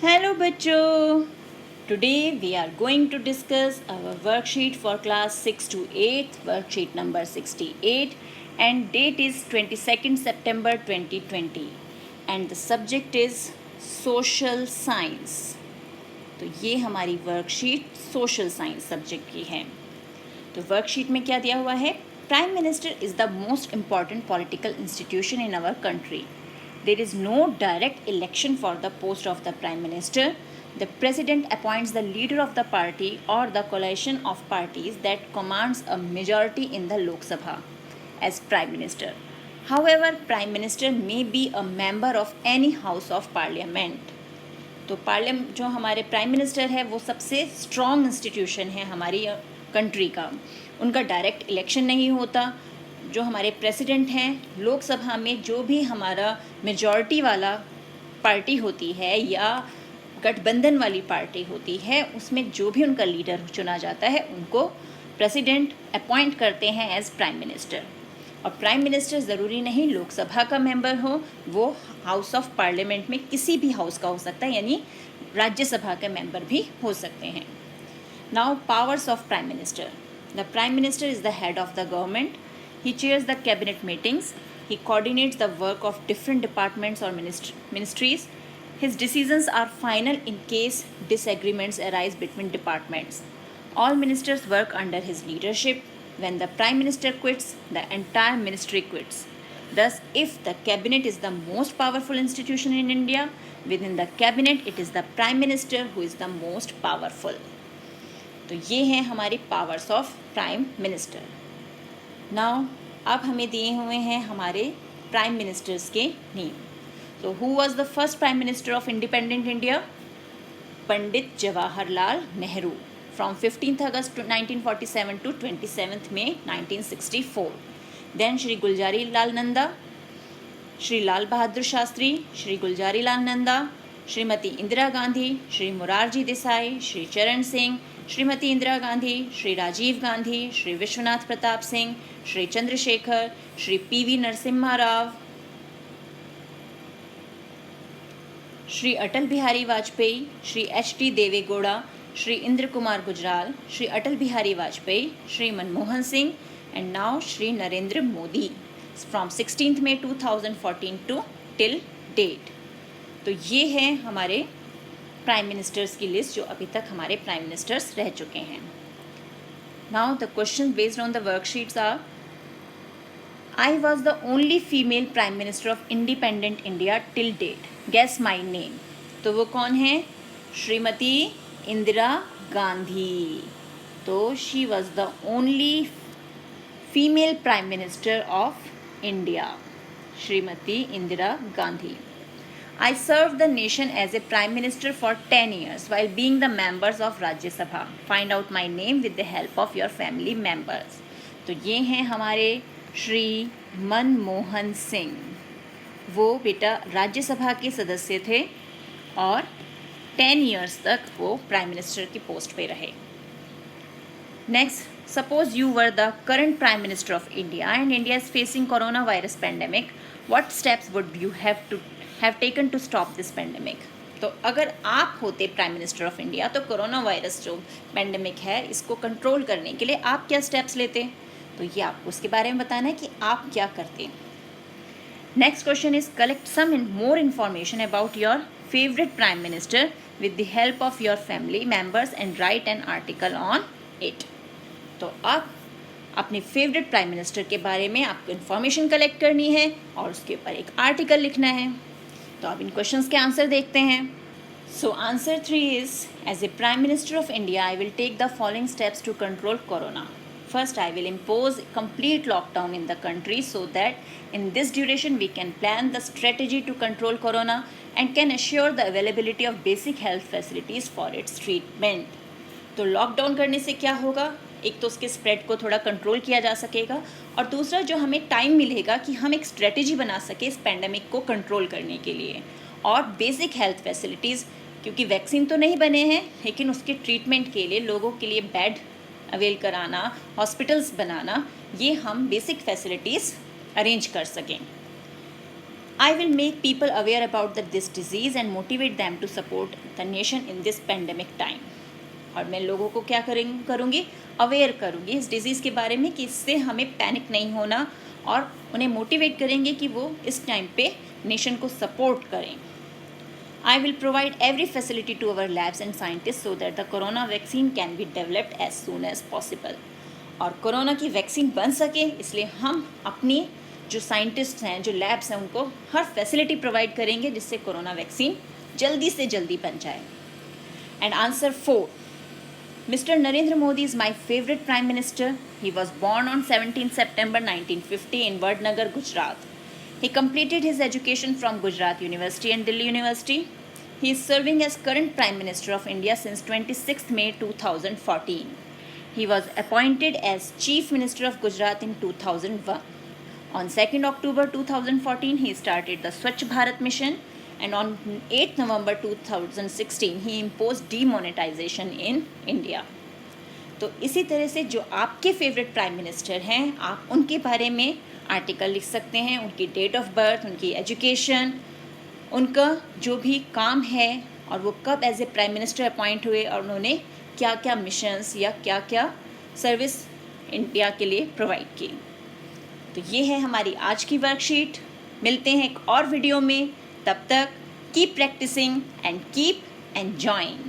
Hello बच्चों, today we are going to discuss our worksheet for class 6 to 8, worksheet number 68 and date is 22nd September 2020 and the subject is social science. तो ये हमारी worksheet social science subject की है। तो worksheet में क्या दिया हुआ है? Prime minister is the most important political institution in our country. There is no direct election for the post of the Prime Minister. The President appoints the leader of the party or the coalition of parties that commands a majority in the Lok Sabha as Prime Minister. However, Prime Minister may be a member of any House of Parliament. तो parliament जो हमारे prime minister है वो सबसे strong institution है हमारी country का. उनका डायरेक्ट इलेक्शन नहीं होता. जो हमारे प्रेसिडेंट हैं लोकसभा में जो भी हमारा मेजॉरिटी वाला पार्टी होती है या गठबंधन वाली पार्टी होती है उसमें जो भी उनका लीडर चुना जाता है उनको प्रेसिडेंट अपॉइंट करते हैं एज प्राइम मिनिस्टर. और प्राइम मिनिस्टर ज़रूरी नहीं लोकसभा का मेंबर हो, वो हाउस ऑफ पार्लियामेंट में किसी भी हाउस का हो सकता है, यानी राज्यसभा के मेंबर भी हो सकते हैं. Now powers of prime minister. The prime minister is the head of the government. He chairs the cabinet meetings. He coordinates the work of different departments or ministries. His decisions are final in case disagreements arise between departments. All ministers work under his leadership. When the prime minister quits, the entire ministry quits. Thus, if the cabinet is the most powerful institution in India, within the cabinet it is the prime minister who is the most powerful. तो ये हैं हमारी powers of prime minister. Now अब हमें दिए हुए हैं हमारे प्राइम मिनिस्टर्स के नेम. तो who was the first prime minister of independent India? Pandit Jawaharlal Nehru from 15th August 1947 to 27th May 1964. Then Shri Gulzari Lal Nanda, Shri Lal Bahadur Shastri, Shri Gulzari Lal Nanda, Shrimati Indira Gandhi, Shri Morarji Desai, Shri Charan Singh, Shrimati Indira Gandhi, Shri Rajiv Gandhi, Shri Vishwanath Pratap Singh, Shri Chandrashekhar, Shri PV Narasimha Rao, Shri Atal Bihari Vajpayee, Shri HD. Devegowda, Shri Inder Kumar Gujral, Shri Atal Bihari Vajpayee, Shri Manmohan Singh and now Shri Narendra Modi from 16th May 2014 to till date. तो ये हैं हमारे प्राइम मिनिस्टर्स की list जो अभी तक हमारे प्राइम मिनिस्टर्स रह चुके हैं. Now the question based on the worksheets are: I was the only female prime minister of independent India till date. Guess my name. तो वो कौन है? श्रीमती इंदिरा गांधी. तो she was the only female prime minister of India, Shrimati Indira Gandhi. I served the nation as a Prime Minister for 10 years while being the members of Rajya Sabha. Find out my name with the help of your family members. तो ये हैं हमारे श्री मनमोहन सिंह. वो बेटा राज्यसभा के सदस्य थे और 10 years तक वो प्राइम मिनिस्टर की पोस्ट पे रहे. Next, suppose you were the current prime minister of India and India is facing corona virus pandemic. What steps would you have taken to stop this pandemic. तो अगर आप होते prime minister of India तो corona virus जो pandemic है इसको control करने के लिए आप क्या स्टेप्स लेते? तो ये आपको उसके बारे में बताना है कि आप क्या करते. Next question is collect some more information about your favourite prime minister with the help of your family members and write an article on it. तो आप अपने फेवरेट प्राइम मिनिस्टर के बारे में आपको इन्फॉर्मेशन कलेक्ट करनी है और उसके ऊपर एक आर्टिकल लिखना है. तो अब इन क्वेश्चंस के आंसर देखते हैं. So answer 3 is: as a prime minister of India I will take the following steps to control corona. First, I will impose complete lockdown in the country so that in this duration we can plan the strategy to control corona and can assure the availability of basic health facilities for its treatment. तो lockdown करने से क्या होगा? एक तो उसके spread को थोड़ा कंट्रोल किया जा सकेगा और दूसरा जो हमें टाइम मिलेगा कि हम एक स्ट्रेटेजी बना सके इस पेंडेमिक को कंट्रोल करने के लिए. और बेसिक हेल्थ फैसिलिटीज़, क्योंकि वैक्सीन तो नहीं बने हैं लेकिन उसके ट्रीटमेंट के लिए लोगों के लिए बेड अवेल कराना, हॉस्पिटल्स बनाना, ये हम बेसिक फैसिलिटीज़ अरेंज कर सकें. I will make people aware about this disease and motivate them to support the nation in this pandemic time. और मैं लोगों को क्या करूँगी, अवेयर करूँगी इस डिज़ीज़ के बारे में कि इससे हमें पैनिक नहीं होना, और उन्हें मोटिवेट करेंगे कि वो इस टाइम पे नेशन को सपोर्ट करें. I will provide every facility to our labs and scientists so that the corona vaccine can be developed as soon as possible. और कोरोना की वैक्सीन बन सके इसलिए हम अपनी जो साइंटिस्ट हैं, जो लैब्स हैं, उनको हर फैसिलिटी प्रोवाइड करेंगे जिससे कोरोना वैक्सीन जल्दी से जल्दी बन जाए. And answer 4. Mr. Narendra Modi is my favorite Prime Minister. He was born on 17 September 1950 in Vadnagar, Gujarat. He completed his education from Gujarat University and Delhi University. He is serving as current Prime Minister of India since 26 May 2014. He was appointed as Chief Minister of Gujarat in 2001. On 2nd October 2014, he started the Swachh Bharat Mission, and on 8th November 2016, he imposed demonetization in India. तो इसी तरह से जो आपके favourite prime minister हैं, आप उनके बारे में आर्टिकल लिख सकते हैं, उनकी डेट ऑफ बर्थ, उनकी एजुकेशन, उनका जो भी काम है और वो कब as a prime minister appoint हुए और उन्होंने क्या क्या मिशंस या क्या क्या सर्विस इंडिया के लिए प्रोवाइड की. तो ये है हमारी आज की वर्कशीट. मिलते हैं एक और वीडियो में. तब तक keep practising and keep enjoying.